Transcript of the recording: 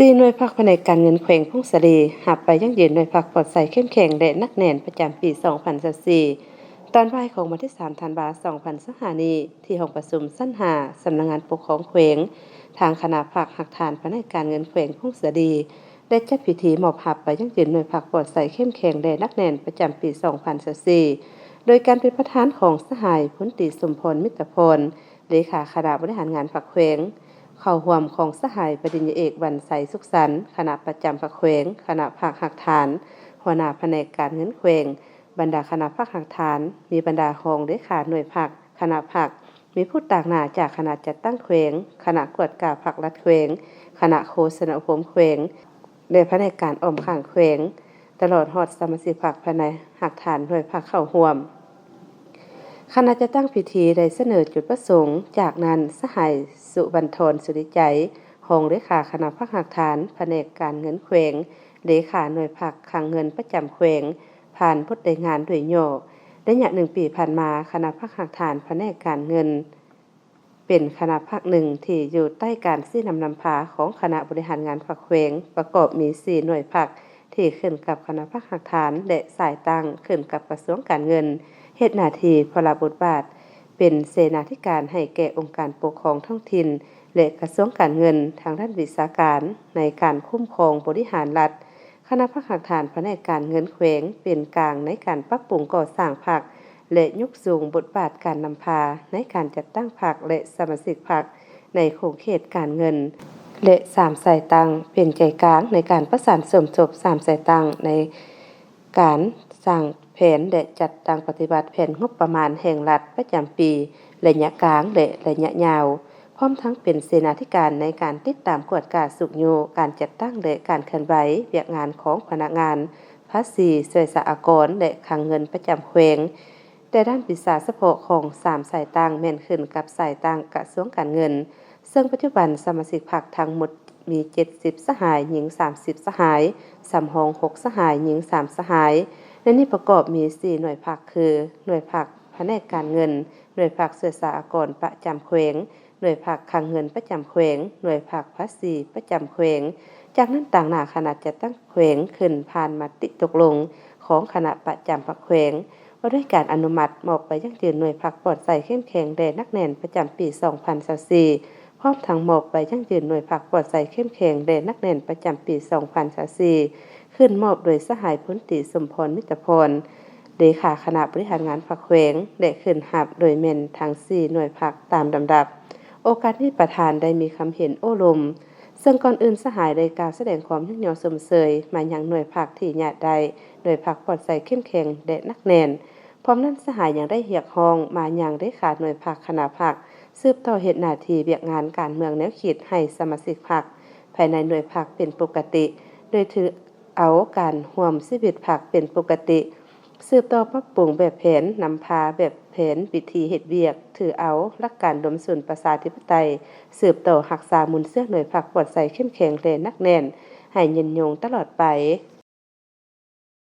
4หน่วยภาคแผนกการเงินแขวงพงศรีหับไปยั่งยืนหน่วยภาคปลอดใสเข้มแข็งและนักแน่นประจำปี 2024 ตอนบ่ายของวันที่ 3 ธันวาคม 2025 นี้ที่ห้องประชุมชั้น 5 สำนักงานปกครองแขวงทางคณะภาคหักฐานแผนกการเงินแขวงพงศรีได้จัดพิธีมอบหับไปยั่งยืนหน่วยภาคปลอดใสเข้มแข็งและนักแน่นประจำปี 2024 โดยการเป็นประธานของสหายพลตรีสมพรมิตรพลเลขาคณะบริหารงานภาคแขวงเข้าร่วมของสหายปริญญาเอกวรรณไสสุขสันต์คณะประจำภาคแขวงคณะภาคหักฐานหัวหน้าแผนกการเงินแขวงบรรดาคณะภาคหักฐานมีบรรดาของเลขาหน่วยภาคคณะภาคมีผู้ต่างหน้าจากคณะจัดตั้งแขวงคณะกวดกาภาครัฐแขวงคณะโฆษณาอุปมแขวงและแผนกการออมข้างแขวงตลอดฮอดสมาชิกภาคภายในหักฐานหน่วยภาคเข้าร่วมคณะจะตั้งพิธีได้เสนอจุดประสงค์จากนั้นสหายสุบรรทนสุริใจรองเลขาคณะภาคหักฐานแผนกการเงินแขวงเลขาหน่วยภาคคลังเงินประจำแขวงผ่านบทได้งานด้วยย่อระยะ1 ปีผ่านมาคณะภาคหักฐานแผนกการเงินเป็นคณะภาคหนึ่งที่อยู่ใต้การชี้นำพาของคณะบริหารงานภาคแขวงประกอบมี4หน่วยภาคที่ขึ้นกับคณะภาคหักฐานและสายตั้งขึ้นกับกระทรวงการเงินเฮ็ดหน้าที่พลบทบาทเป็นเสนาธิการให้แก่องค์การปกครองท้องถิ่นและกระทรวงการเงินทางด้านวิชาการในการคุ้มครองบริหารรัฐคณะภาคหักฐานแผนกการเงินแขวงเป็นกลางในการปรับปรุงก่อสร้างพรรคและยกสูงบทบาทการนำพาในการจัดตั้งพรรคและสมาชิกพรรคในโครงเขตการเงินและ3สายตั้งเป็นใจกลางในการประสานสมทบ3สายตั้งในการสร้างแผนและจัดตั้งปฏิบัติแผนงบประมาณแห่งรัฐประจำปีระยะกลางและระยะยาวพร้อมทั้งเป็นเสนาธิการในการติดตามกวดกาสุกโยการจัดตั้งและการเคลื่อนไหวเวียกงานของพนักงานภาษีช่วยสหกรณ์และคลังเงินประจำแขวงแต่ด้านวิชาเฉพาะของ3สายตั้งแม่นขึ้นกับสายตั้งกระทรวงการเงินซึ่งปัจจุบันสมาชิกพรรคทั้งหมดมี70สหายหญิง30สหายสำรอง6สหายหญิง3สหายและนี่ประกอบมี4หน่วยภาคคือหน่วยภาคแผนกการเงินหน่วยภาคช่วยสหกรณ์ประจำแขวงหน่วยภาคคลังเงินประจำแขวงหน่วยภาคภาษีประจำแขวงจากนั้นต่างหน้าคณะจัดตั้งแขวงขึ้นผ่านมติตกลงของคณะประจำภาคแขวงว่าด้วยการอนุมัติมอบไปยั่งยืนหน่วยภาคปลอดใสเข้มแข็งแด่นักแน่นประจำปี 2024พร้อมทั้งมอบไปยั่งยืนหน่วยภาคปลอดใสเข้มแข็งแด่นักแน่นประจำปี 2024ขึ้นมอบโดยสหายพลตรีสมพรมิตรพลเลขาคณะบริหารงานภาคแขวงและขึ้นหับโดยแม่นทั้ง4หน่วยภาคตามลำดับโอกาสนี้ประธานได้มีคำเห็นโอ้ลมซึ่งก่อนอื่นสหายได้กล่าวแสดงความยินยอมสมเสยมายังหน่วยภาคที่ญาติใดหน่วยภาคปลอดใสเข้มแข็งและนักแน่นพร้อมนั้นสหายยังได้เรียกร้องมายังเลขาหน่วยภาคคณะภาคสืบต่อเฮ็ดหน้าที่เวียกงานการเมืองแนวคิดให้สมาชิกพรรคภายในหน่วยภาคเป็นปกติโดยถือเอาการร่วมชีวิตพรรคเป็นปกติสืบต่อปรับปรุงแบบแผนนำพาแบบแผนวิธีเฮ็ดเวียกถือเอาหลักการดมสุนประชาธิปไตยสืบต่อรักษามูลเสื้อหน่วยภาคปลอดใสเข้มแข็งและนักแน่นให้ยืนยงตลอดไป